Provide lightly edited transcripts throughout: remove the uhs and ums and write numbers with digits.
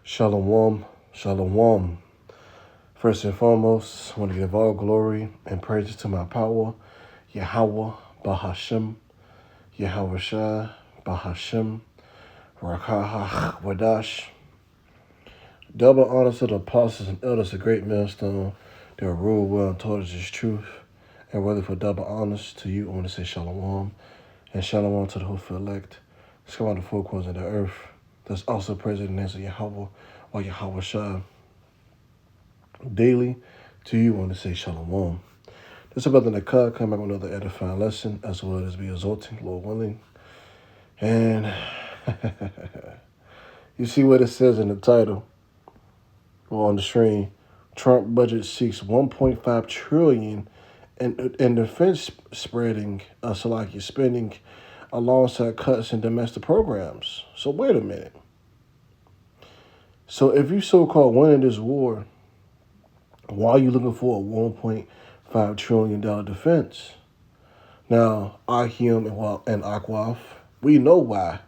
Shalom, shalom. First and foremost, I want to give all glory and praises to my power, Yahweh, Bahashem, Yahweh Shai, Bahashem, Rakah, Wadash. Double honor to the apostles and elders of great millstone that rule well and taught us his truth. And whether for double honors to you, I want to say shalom. And shalom to the whole elect. Let's come out the four corners of the earth. That's also praising the names of Yahweh or Yahweh Shai. Daily, to you, I want to say shalom. This is Brother Nakar coming back with another edifying lesson, as well as be exalting, Lord willing. And you see what it says in the title or on the screen. Trump budget seeks 1.5 trillion in defense spending alongside cuts in domestic programs. So wait a minute. So if you so-called winning this war, why are you looking for a $1.5 trillion defense? Now, Akim and Akwaf, we know why.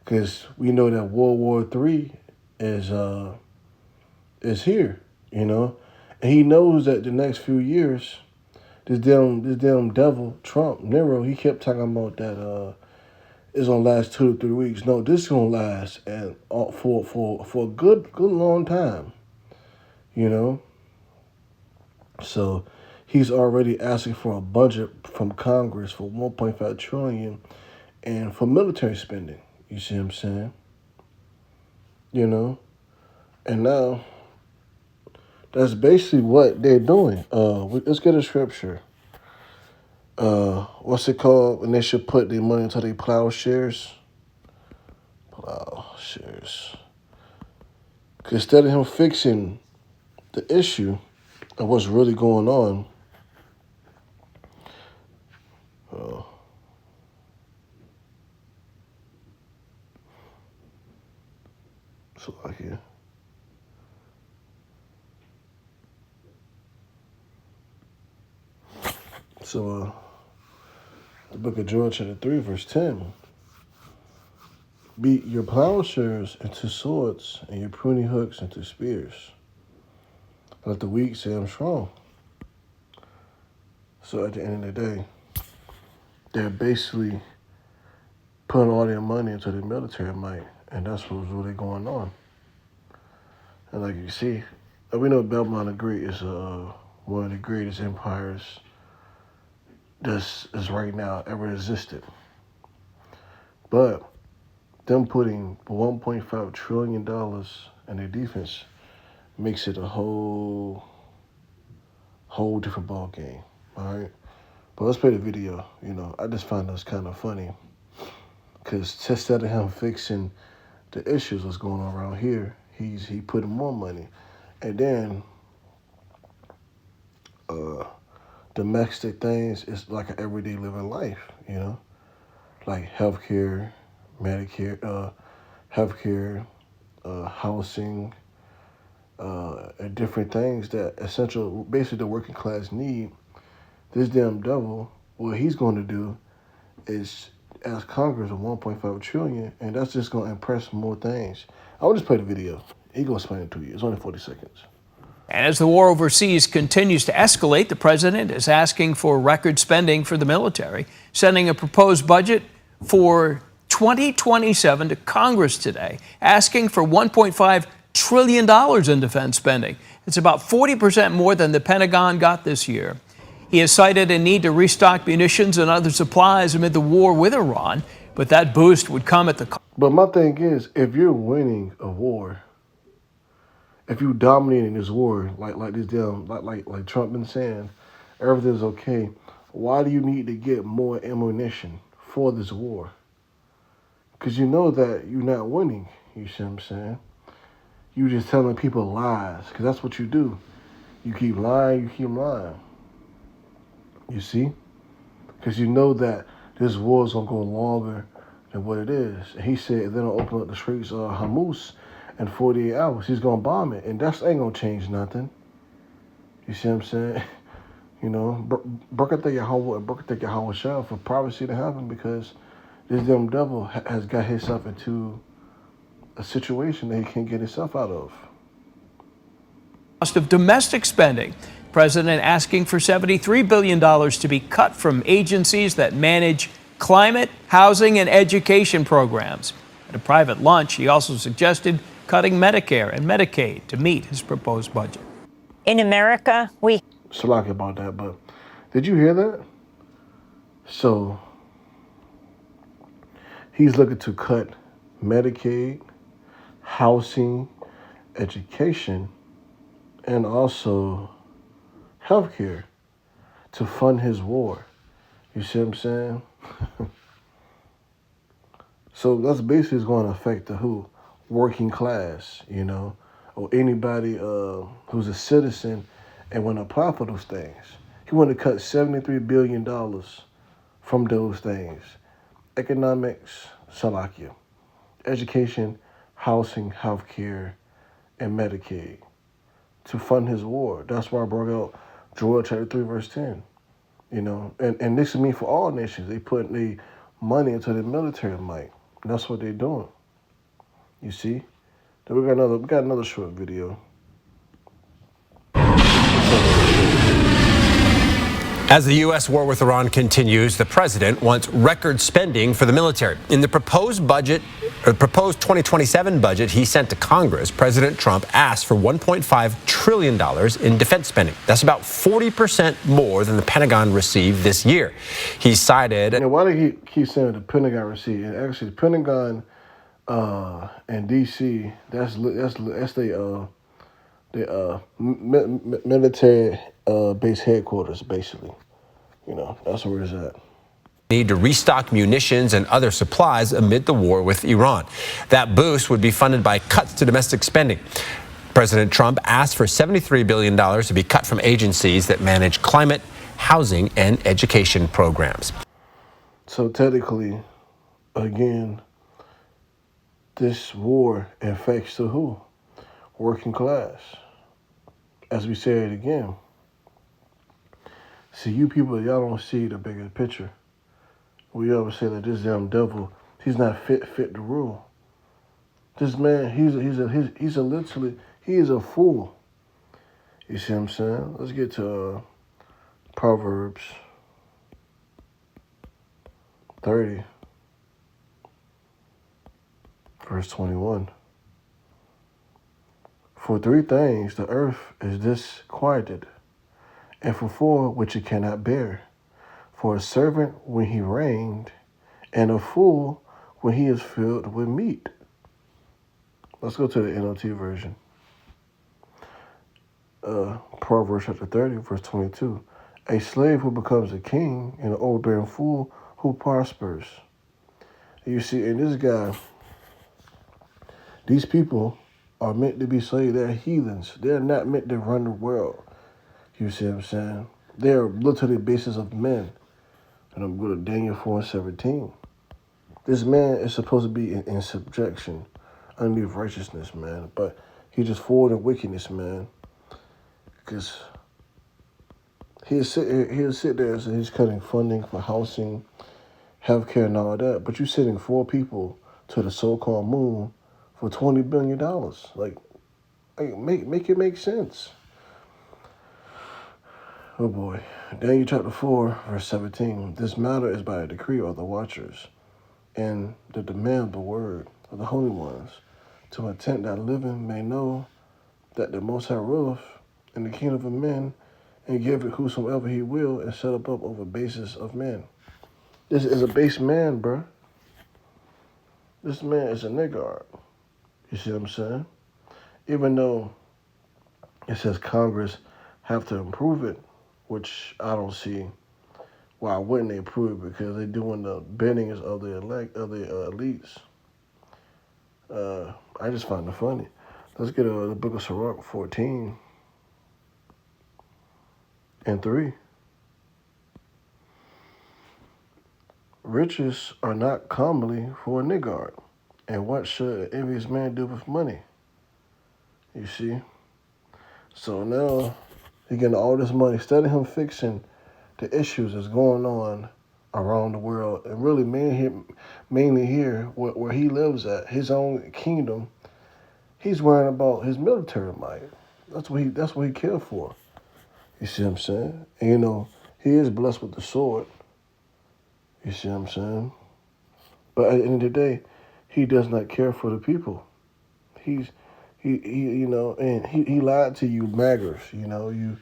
Because we know that World War III is here, you know? And he knows that the next few years, this damn devil, Trump, Nero, he kept talking about that it's gonna last 2 to 3 weeks. No, this is gonna last and for a good long time, you know? So he's already asking for a budget from Congress for 1.5 trillion and for military spending. You see what I'm saying? You know? And now that's basically what they're doing. Let's get a scripture. What's it called? When they should put their money into their plowshares. Plowshares. Because instead of him fixing the issue of what's really going on, so like here. So the book of Joel chapter 3 verse 10. Beat your plowshares into swords and your pruning hooks into spears. Let the weak say I'm strong. So at the end of the day, they're basically putting all their money into the military might, and that's what's really going on. And like you see, we know Babylon the Great is one of the greatest empires that is right now ever existed. But them putting $1.5 trillion in their defense makes it a whole different ball game. All right, but let's play the video. You know, I just find this kind of funny because instead of him fixing the issues that's going on around here, he putting more money, and then domestic things is like an everyday living life. You know, like healthcare, Medicare, healthcare, housing. And different things that essential, basically the working class need. This damn devil, what he's going to do is ask Congress of 1.5 trillion, and that's just going to impress more things. I'll just play the video. He going to explain it to you. It's only 40 seconds. And as the war overseas continues to escalate, the president is asking for record spending for the military, sending a proposed budget for 2027 to Congress today, asking for $1.5 trillion in defense spending. It's about 40% more than the Pentagon got this year. He has cited a need to restock munitions and other supplies amid the war with Iran, but that boost would come at the cost. But my thing is, if you're winning a war, if you dominating this war, like this damn, like Trump been saying, everything's okay. Why do you need to get more ammunition for this war? Because you know that you're not winning. You see what I'm saying? You just telling people lies, because that's what you do. You keep lying, You see? Because you know that this war is going to go longer than what it is. And he said if they don't open up the streets of Hamas in 48 hours, he's going to bomb it. And that ain't going to change nothing. You see what I'm saying? You know, Barakatah Yahweh and Barakatah Yahweh Shah for prophecy to happen, because this damn devil has got himself into a situation that he can't get himself out of. Cost of domestic spending. President asking for $73 billion to be cut from agencies that manage climate, housing, and education programs. At a private lunch, he also suggested cutting Medicare and Medicaid to meet his proposed budget. In America, we... Salaki about that, but did you hear that? So he's looking to cut Medicaid, housing, education, and also healthcare to fund his war. You see what I'm saying? So that's basically going to affect the who? Working class, you know, or anybody who's a citizen and want to apply for those things. He want to cut $73 billion from those things. Economics, Salakia. Education, housing, healthcare, and Medicaid to fund his war. That's why I brought out Joel chapter 3, verse 10. You know, and this is me for all nations. They put the money into the military might. And that's what they're doing. You see? Then we got another short video. As the U.S. war with Iran continues, the president wants record spending for the military. In the proposed 2027 budget he sent to Congress, President Trump asked for $1.5 trillion in defense spending. That's about 40% more than the Pentagon received this year. He cited... And why do he keep saying the Pentagon received? And actually, the Pentagon and D.C., that's the military base headquarters, basically. You know, that's where it's at. Need to restock munitions and other supplies amid the war with Iran. That boost would be funded by cuts to domestic spending. President Trump asked for $73 billion to be cut from agencies that manage climate, housing, and education programs. So technically, again, this war affects the who? Working class. As we said again. See, you people, y'all don't see the bigger picture. We always say that this damn devil, he's not fit to rule. This man, he is a fool. You see what I'm saying? Let's get to Proverbs 30, verse 21. For 3 things the earth is disquieted, and for 4 which it cannot bear. For a servant when he reigned, and a fool when he is filled with meat. Let's go to the NLT version. Proverbs chapter 30, verse 22. A slave who becomes a king, and an overbearing fool who prospers. You see, in this guy, these people are meant to be slaves. They're heathens. They're not meant to run the world. You see what I'm saying? They're literally the basis of men. And I'm going to Daniel 4:17. This man is supposed to be in subjection underneath righteousness, man. But he just forward in wickedness, man. Because he'll sit there and say he's cutting funding for housing, healthcare, and all that. But you're sending 4 people to the so-called moon for $20 billion. Like make it make sense. Oh boy. Daniel chapter 4, verse 17. This matter is by a decree of the watchers, and the demand of the word of the holy ones, to intent that living may know that the Most High ruleth in the kingdom of men, and give it whosoever he will, and set up over basis of men. This is a base man, bruh. This man is a niggard. You see what I'm saying? Even though it says Congress have to improve it, which I don't see why wouldn't they improve it, because they're doing the bendings of the elites. I just find it funny. Let's get the book of Sirach 14:3. Riches are not commonly for a niggard, and what should an envious man do with money? You see? So now he getting all this money. Instead of him fixing the issues that's going on around the world, and really mainly here where he lives at, his own kingdom. He's worrying about his military might. That's what he cared for. You see what I'm saying? And, you know, he is blessed with the sword. You see what I'm saying? But at the end of the day, he does not care for the people. He you know, and he lied to you maggers, you know, you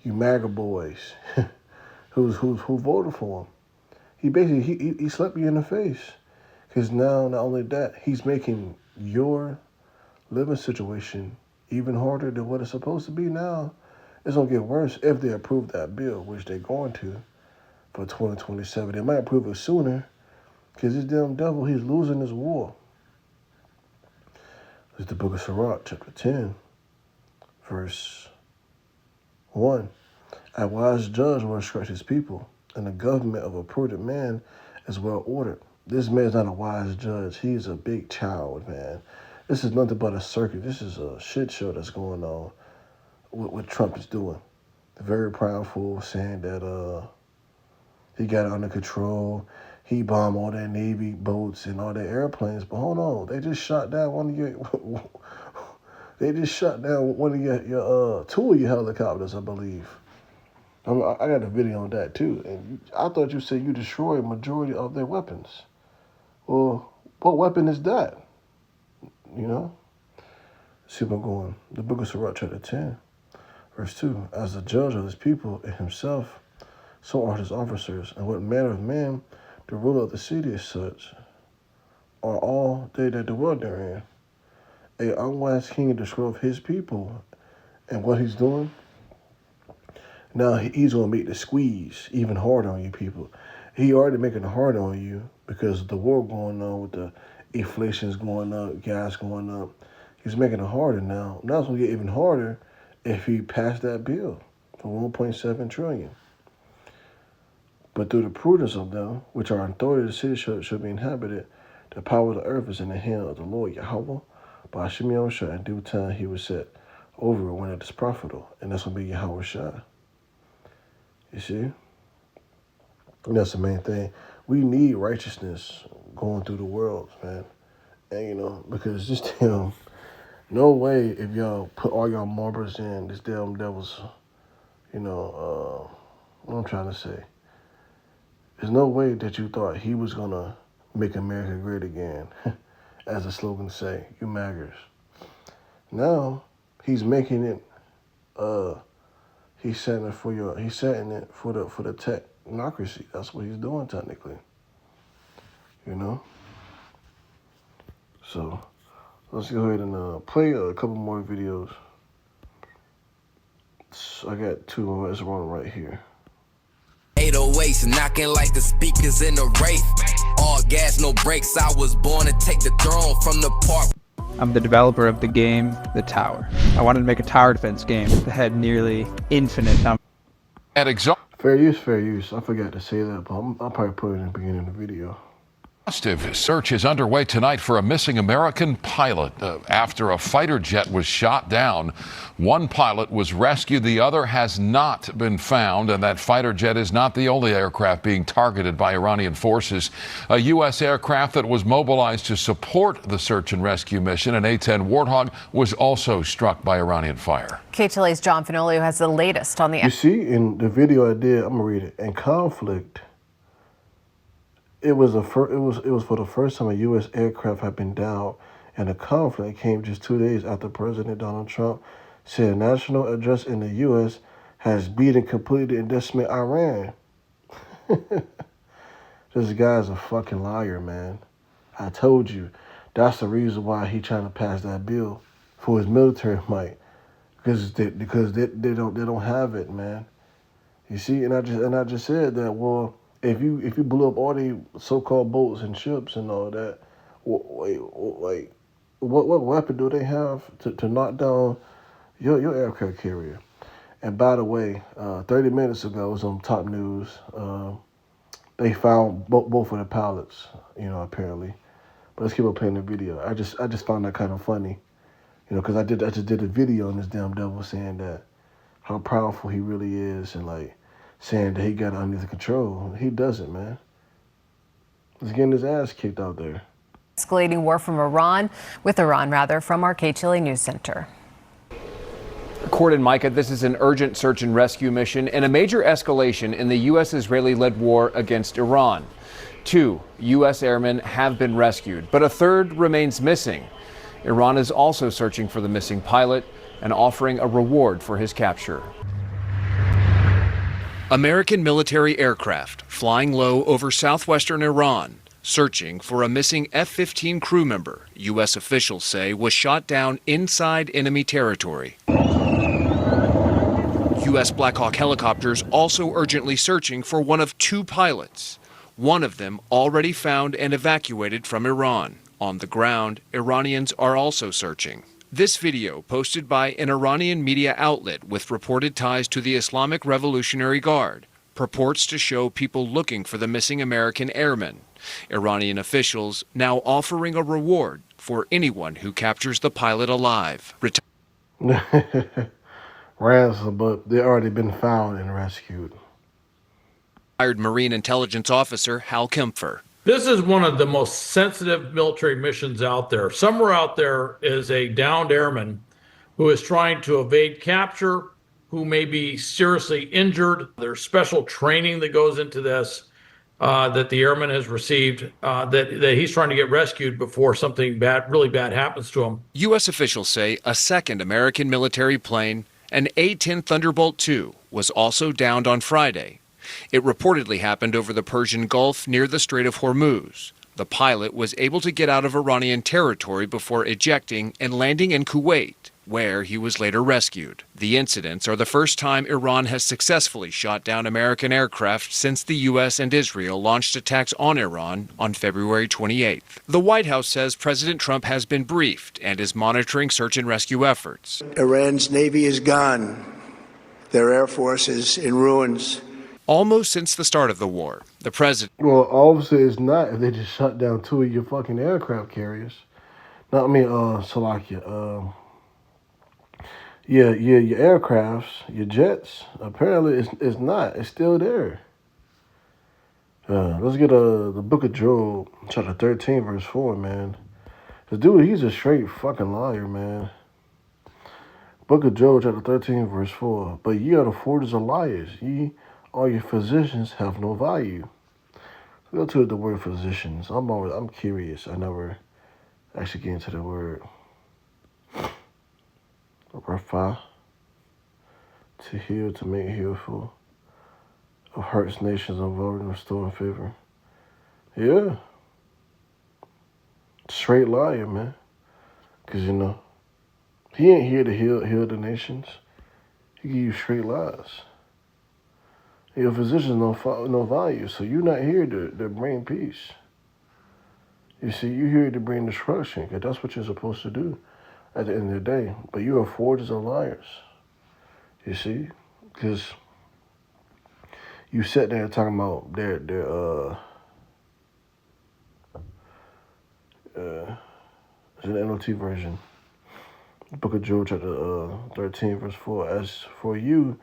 MAGA boys who voted for him. He basically he slapped you in the face. Because now, not only that, he's making your living situation even harder than what it's supposed to be now. It's going to get worse if they approve that bill, which they're going to, for 2027. They might approve it sooner, because this damn devil, he's losing this war. This is the book of Sirach, chapter 10, verse 1. A wise judge will instruct his people, and the government of a prudent man is well ordered. This man's not a wise judge. He's a big child, man. This is nothing but a circus. This is a shit show that's going on with what Trump is doing. Very proudful, saying that he got it under control. He bombed all their Navy boats and all their airplanes. But hold on, they just shot down one of your two of your helicopters, I believe. I got a video on that too. And I thought you said you destroyed a majority of their weapons. Well, what weapon is that? You know? Let's see where I'm going. The book of Sirach, chapter 10, verse 2. As the judge of his people and himself, so are his officers. And what manner of man the ruler of the city is such, are all they that dwell therein. A unwise king destroyeth his people. And what he's doing? Now he's going to make the squeeze even harder on you people. He already making it hard on you because of the war going on with the inflation's going up, gas going up. He's making it harder now. Now it's going to get even harder if he passed that bill for $1.7 trillion. But through the prudence of them, which are in authority, the city should be inhabited. The power of the earth is in the hand of the Lord Yahweh. By Hashem Yahushua, in due time he was set over it when it is profitable. And that's going to be Yahweh Shai. You see? And that's the main thing. We need righteousness going through the world, man. And, you know, because this damn, no way if y'all put all y'all marbles in, this damn devil's, you know, what I'm trying to say. There's no way that you thought he was going to make America great again, as the slogan say, you maggers. Now, he's making it, he's setting it for the technocracy. That's what he's doing technically. You know? So, let's go ahead and play a couple more videos. So I got two more. Let's run right here. 808s knocking like the speakers in a Wraith. All gas, no brakes. I was born to take the throne from the park. I'm the developer of the game, The Tower. I wanted to make a tower defense game that had nearly infinite number. Fair use. I forgot to say that, but I'll probably put it in the beginning of the video. Search is underway tonight for a missing American pilot after a fighter jet was shot down. One pilot was rescued, the other has not been found, and that fighter jet is not the only aircraft being targeted by Iranian forces. A U.S. aircraft that was mobilized to support the search and rescue mission, an A-10 Warthog, was also struck by Iranian fire. KTLA's John Finolio has the latest on the... You see, in the video I did, I'm going to read it. In conflict, it was for the first time a U.S. aircraft had been downed, and the conflict came just 2 days after President Donald Trump said a national address in the U.S. has beaten completely and decimated Iran. This guy's a fucking liar, man. I told you, that's the reason why he's trying to pass that bill for his military might, because they don't have it, man. You see, and I just said that, well, if you blew up all the so-called boats and ships and all that, what weapon do they have to knock down your aircraft carrier? And by the way, 30 minutes ago, it was on Top News. They found both of the pilots, you know, apparently. But let's keep on playing the video. I just found that kind of funny, you know, because I just did a video on this damn devil saying that how powerful he really is and like saying that he got it under control. He doesn't, man. is getting his ass kicked out there. Escalating war from Iran, from our K-Chile News Center. Cord and Micah, this is an urgent search and rescue mission and a major escalation in the U.S.-Israeli-led war against Iran. 2 U.S. airmen have been rescued, but a third remains missing. Iran is also searching for the missing pilot and offering a reward for his capture. American military aircraft flying low over southwestern Iran, searching for a missing F-15 crew member, U.S. officials say was shot down inside enemy territory. U.S. Black Hawk helicopters also urgently searching for one of 2 pilots. One of them already found and evacuated from Iran. On the ground, Iranians are also searching. This video, posted by an Iranian media outlet with reported ties to the Islamic Revolutionary Guard, purports to show people looking for the missing American airmen. Iranian officials now offering a reward for anyone who captures the pilot alive. Ransom, but they already been found and rescued. Retired Marine intelligence officer Hal Kempfer. This is one of the most sensitive military missions out there. Somewhere out there is a downed airman who is trying to evade capture, who may be seriously injured. There's special training that goes into this that the airman has received, that he's trying to get rescued before something bad, really bad happens to him. U.S. officials say a second American military plane, an A-10 Thunderbolt II, was also downed on Friday. It reportedly happened over the Persian Gulf near the Strait of Hormuz. The pilot was able to get out of Iranian territory before ejecting and landing in Kuwait, where he was later rescued. The incidents are the first time Iran has successfully shot down American aircraft since the U.S. and Israel launched attacks on Iran on February 28th. The White House says President Trump has been briefed and is monitoring search and rescue efforts. Iran's Navy is gone. Their Air Force is in ruins. Almost since the start of the war, the president... Well, obviously it's not if they just shut down 2 of your fucking aircraft carriers. No, I mean, Salakia. Yeah, your aircrafts, your jets, apparently it's not. It's still there. Let's get the Book of Job, chapter 13, verse 4, man. This dude, he's a straight fucking liar, man. Book of Job, chapter 13, verse 4. But ye are the forgers of liars. Ye, all your physicians, have no value. Go to the word physicians. I'm curious. I never actually get into the word. Rafa, to heal, to make healful, of hearts, nations, unvoted, and restoring favor. Yeah. Straight liar, man. Because, you know, he ain't here to heal the nations. He give you straight lies. Your physicians no value, so you're not here to bring peace. You see, you're here to bring destruction, because that's what you're supposed to do at the end of the day. But you are forgers and liars. You see? Because you sat there talking about their it's an NLT version. Book of Job, chapter 13, verse 4. As for you,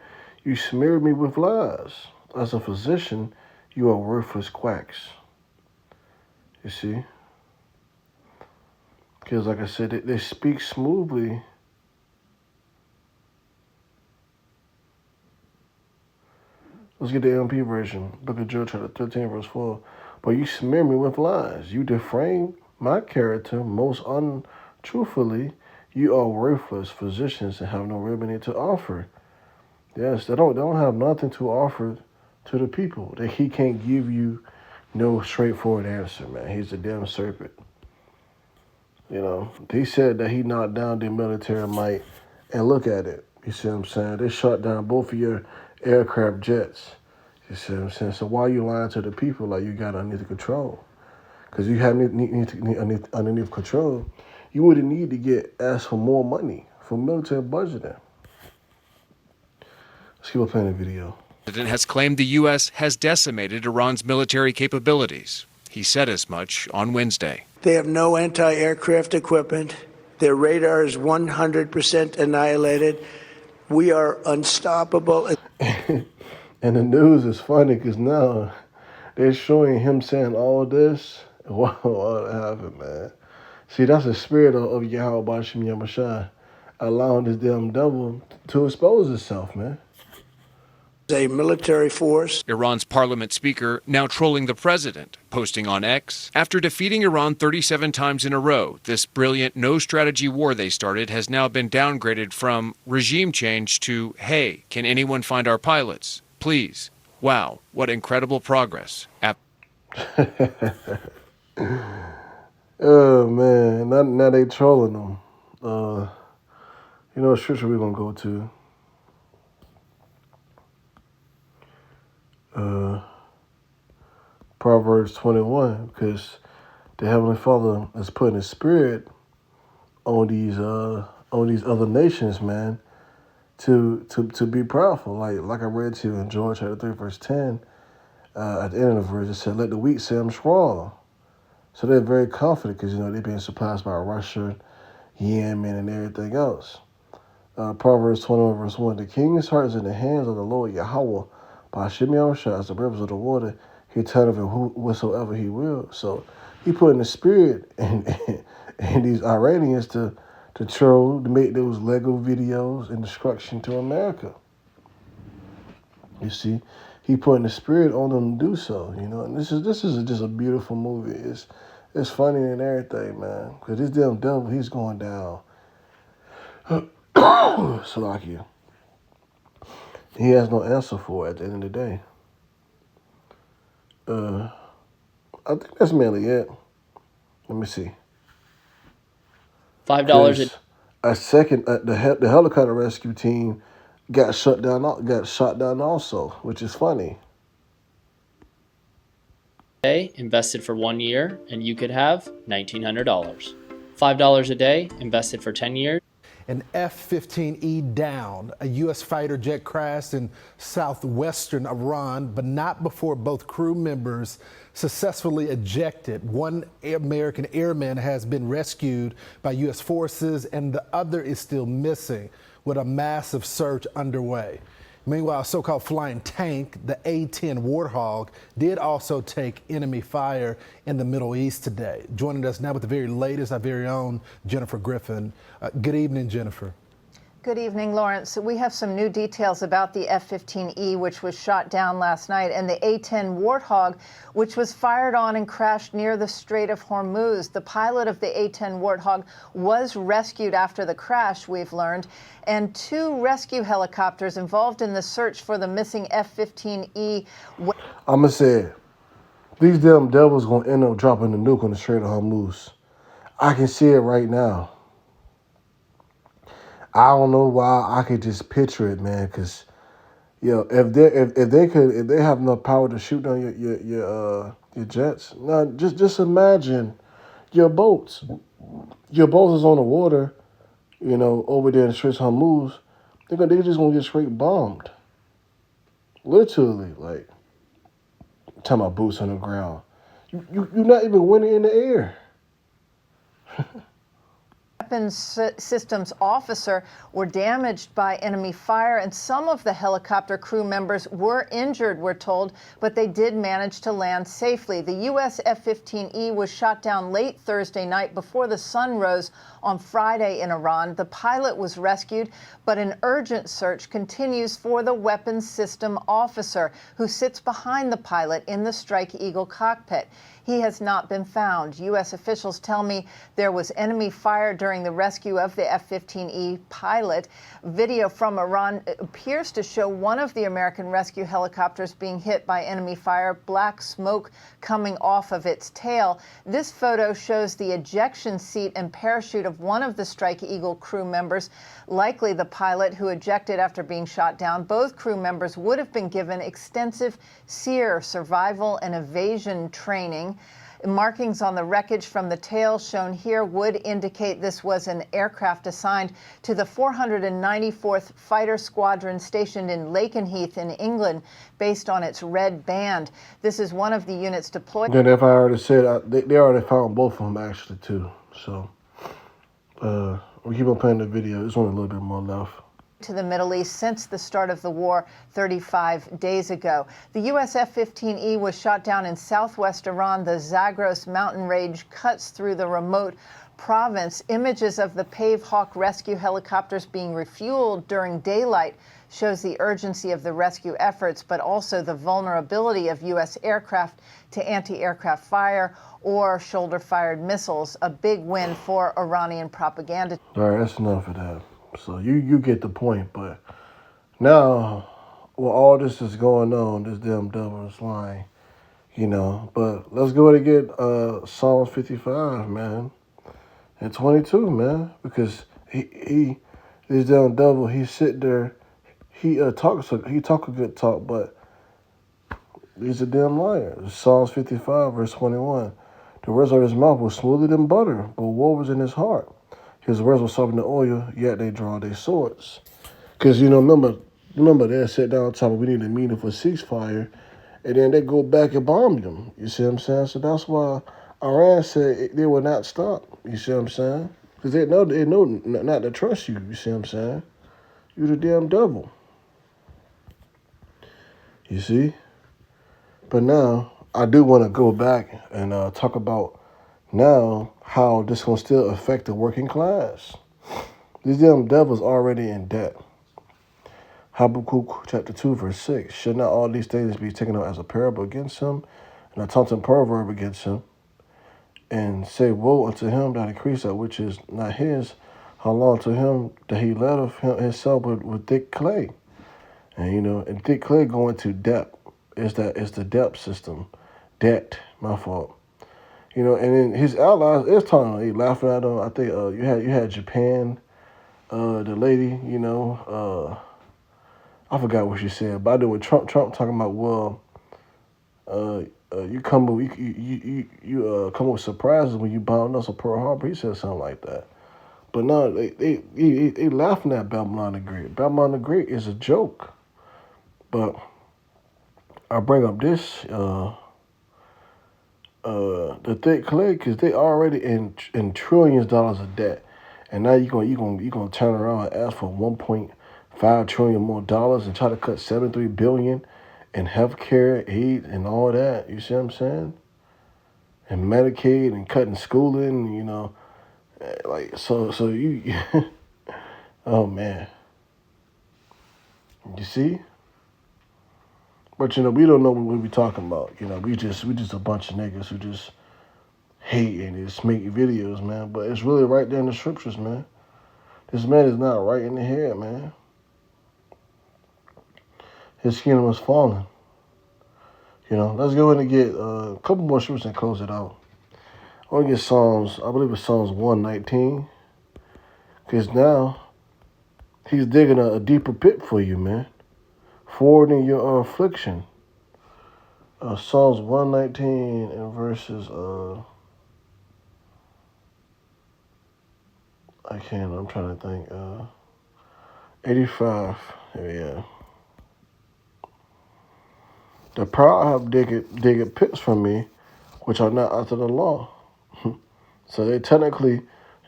you smeared me with lies. As a physician, you are worthless quacks. You see? Because like I said, they speak smoothly. Let's get the LP version. Book of Job, chapter 13, verse 4. But you smear me with lies. You defame my character most untruthfully. You are worthless physicians and have no remedy to offer. Yes, they don't have nothing to offer to the people. That he can't give you no straightforward answer, man. He's a damn serpent. You know, they said that he knocked down the military might, and look at it. You see what I'm saying? They shot down both of your aircraft jets. You see what I'm saying? So why are you lying to the people like you got underneath control? Because you have underneath control, you wouldn't need to ask for more money for military budgeting. Let's keep playing the video. The president has claimed the U.S. has decimated Iran's military capabilities. He said as much on Wednesday. They have no anti-aircraft equipment. Their radar is 100% annihilated. We are unstoppable. And the news is funny because now they're showing him saying all this. What happened, man? See, that's the spirit of Yahweh Bashim Yamashai, allowing this damn devil to expose itself, man. A military force. Iran's parliament speaker now trolling the president, posting on X, after defeating Iran 37 times in a row, this brilliant no-strategy war they started has now been downgraded from regime change to, hey, can anyone find our pilots? Please. Wow, what incredible progress. Oh, man. Now they trolling them. You know what scripture we're going to go to? Proverbs 21, because the Heavenly Father is putting His Spirit on these other nations, man, to be proudful. Like I read to you in Joel chapter 3, verse 10, at the end of the verse, it said, "Let the weak say I'm strong." So they're very confident because, they're being surpassed by Russia, Yemen, and everything else. Proverbs 21, verse 1, "The king's heart is in the hands of the Lord Yahweh, by Hashem Yahushua, as the rivers of the water, He turneth it whatsoever He will." So He put in the spirit and these Iranians to troll, to make those Lego videos and destruction to America. You see, He put in the spirit on them to do so. And this is just a beautiful movie. It's funny and everything, man. Because this damn devil, he's going down. Salakia. He has no answer for it at the end of the day. I think that's mainly it. Let me see. $5. A second, the helicopter rescue team got shot down also, which is funny. Day invested for 1 year, and you could have $1,900. $5 a day invested for 10 years. An F-15E down. A U.S. fighter jet crashed in southwestern Iran, but not before both crew members successfully ejected. One American airman has been rescued by U.S. forces, and the other is still missing, with a massive search underway. Meanwhile, a so-called flying tank, the A-10 Warthog, did also take enemy fire in the Middle East today. Joining us now with the very latest, our very own Jennifer Griffin. Good evening, Jennifer. Good evening, Lawrence. We have some new details about the F-15E, which was shot down last night, and the A-10 Warthog, which was fired on and crashed near the Strait of Hormuz. The pilot of the A-10 Warthog was rescued after the crash, we've learned, and 2 rescue helicopters involved in the search for the missing F-15E. I'm going to say it. These damn devils going to end up dropping the nuke on the Strait of Hormuz. I can see it right now. I don't know why. I could just picture it, man. Cause, if they have enough power to shoot down your jets, now just imagine your boats. Your boats is on the water, over there in the Straits of Hormuz. They're just gonna get straight bombed. Literally, like, talking about boots on the ground. You're not even winning in the air. Weapons systems officer were damaged by enemy fire, and some of the helicopter crew members were injured, we're told, but they did manage to land safely. The U.S. F-15E was shot down late Thursday night before the sun rose on Friday in Iran. The pilot was rescued, but an urgent search continues for the weapons system officer who sits behind the pilot in the Strike Eagle cockpit. He has not been found. U.S. officials tell me there was enemy fire during the rescue of the F-15E pilot. Video from Iran appears to show one of the American rescue helicopters being hit by enemy fire, black smoke coming off of its tail. This photo shows the ejection seat and parachute of one of the Strike Eagle crew members, likely the pilot who ejected after being shot down. Both crew members would have been given extensive SEER, survival and evasion training. Markings on the wreckage from the tail shown here would indicate this was an aircraft assigned to the 494th Fighter Squadron stationed in Lakenheath in England, based on its red band. This is one of the units deployed. Then, if I already said, they already found both of them actually too. So we keep on playing the video. There's only a little bit more left. to the Middle East since the start of the war 35 days ago. The U.S. F-15E was shot down in southwest Iran. The Zagros mountain range cuts through the remote province. Images of the Pave Hawk rescue helicopters being refueled during daylight shows the urgency of the rescue efforts, but also the vulnerability of U.S. aircraft to anti-aircraft fire or shoulder-fired missiles. A big win for Iranian propaganda. All right, that's enough of that. So you get the point, but now, well, all this is going on, this damn devil is lying, but let's go ahead and get Psalms 55, man, and 22, man, because he this damn devil, he sit there, he talk a good talk, but he's a damn liar. Psalms 55, verse 21. The words of his mouth were smoother than butter, but woe was in his heart. His words were softer than oil, yet they draw their swords. Because, remember they sat down talking, we need a meeting for ceasefire, and then they go back and bomb them. You see what I'm saying? So that's why Iran said they will not stop. You see what I'm saying? Because they know not to trust you. You see what I'm saying? You're the damn devil. You see? But now, I do want to go back and talk about now how this going to still affect the working class. These damn devils already in debt. Habakkuk chapter 2, verse 6. Should not all these things be taken out as a parable against him, and a taunting proverb against him, and say, woe unto him that increased that which is not his, how long to him that he led of himself with thick clay. And, and thick clay going to debt. It's the debt system. Debt, my fault. And then his allies is talking, they laughing at him. I think you had Japan, the lady, I forgot what she said, but I did with Trump talking about, well, you come with surprises when you bound us at Pearl Harbor. He said something like that. But no, they laughing at Babylon the Great. Babylon the Great is a joke. But I bring up this the thick clay, because they already in trillions of dollars of debt, and now you're gonna turn around and ask for 1.5 trillion more dollars and try to cut 73 billion in healthcare aid and all that. You see what I'm saying? And Medicaid and cutting schooling, so you oh man. You see? But we don't know what we talking about. We just a bunch of niggas who just hate and just make videos, man. But it's really right there in the scriptures, man. This man is not right in the head, man. His kingdom is falling. Let's go in and get a couple more scriptures and close it out. I want to get Psalms, I believe it's Psalms 119. Because now he's digging a deeper pit for you, man. Forwarding your affliction. Psalms 119 and verses, I'm trying to think, 85, yeah. The proud have digged pits from me, which are not after the law. So they technically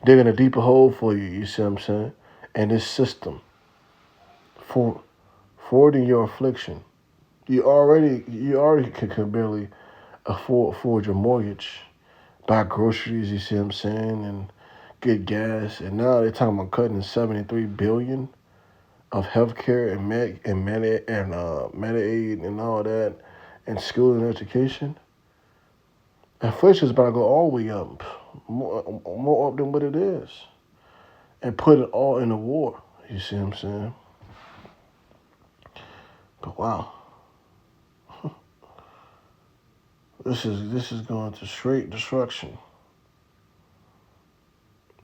digging a deeper hole for you, you see what I'm saying? And this system. Forwarding your affliction. You already can barely afford your mortgage, buy groceries, you see what I'm saying, and get gas. And now they're talking about cutting 73 billion of healthcare and Medicaid and all that, and school and education. Inflation is about to go all the way up, more up than what it is, and put it all in the war. You see what I'm saying? But wow, this is going to straight destruction.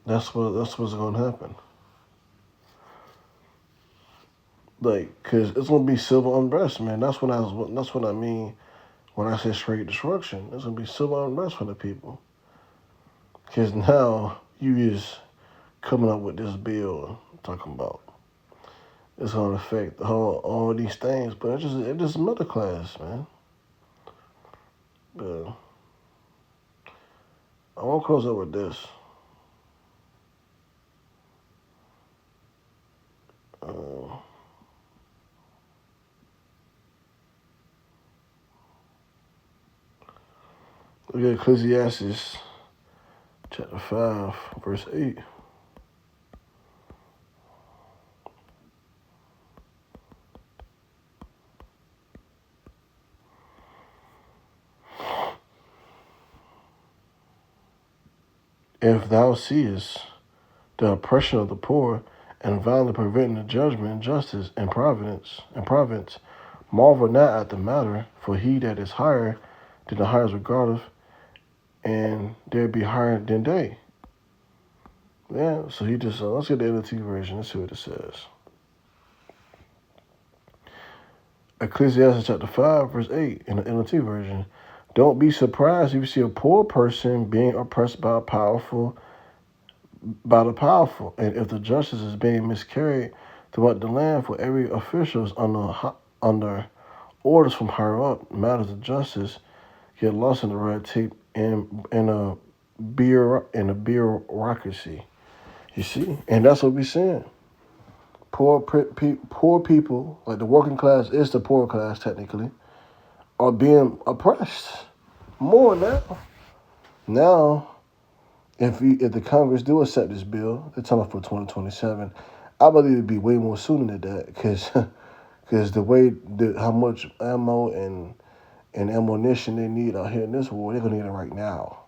That's what's going to happen. Cause it's gonna be civil unrest, man. That's what I mean when I say straight destruction. It's gonna be civil unrest for the people. Cause now you is coming up with this bill talking about it's gonna affect all these things, but it's just middle class, man. But I want to close up with this. Look at Ecclesiastes chapter 5, verse 8. If thou seest the oppression of the poor, and violently preventing the judgment and justice and providence, marvel not at the matter, for he that is higher than the highest regardeth, and there be higher than they. Yeah, so he just, let's get the NLT version, let's see what it says. Ecclesiastes chapter 5, verse 8, in the NLT version. Don't be surprised if you see a poor person being oppressed by the powerful, and if the justice is being miscarried throughout the land, for every official is under orders from higher up. Matters of justice get lost in the red tape and a bureaucracy. You see, and that's what we're saying. Poor people, like the working class is the poor class technically, are being oppressed more now. Now, if the Congress do accept this bill, they're talking for 2027. I believe it'd be way more sooner than that, because the way how much ammo and ammunition they need out here in this war, they're gonna need it right now.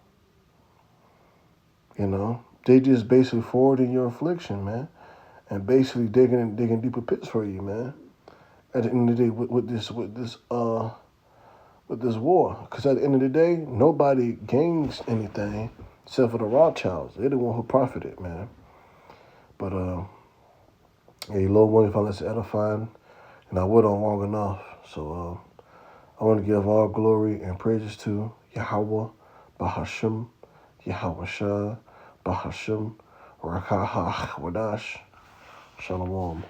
You know, they just basically forwarding your affliction, man, and basically digging deeper pits for you, man. At the end of the day, with this war, because at the end of the day, nobody gains anything except for the Rothschilds. They're the one who profited, man. But hey, Lord willing, if I listen edifying, and I went on long enough, so I want to give all glory and praises to Yahweh, Bahashim, Yahweh Shah, Bahashim, Rakah Wadash, Shalom.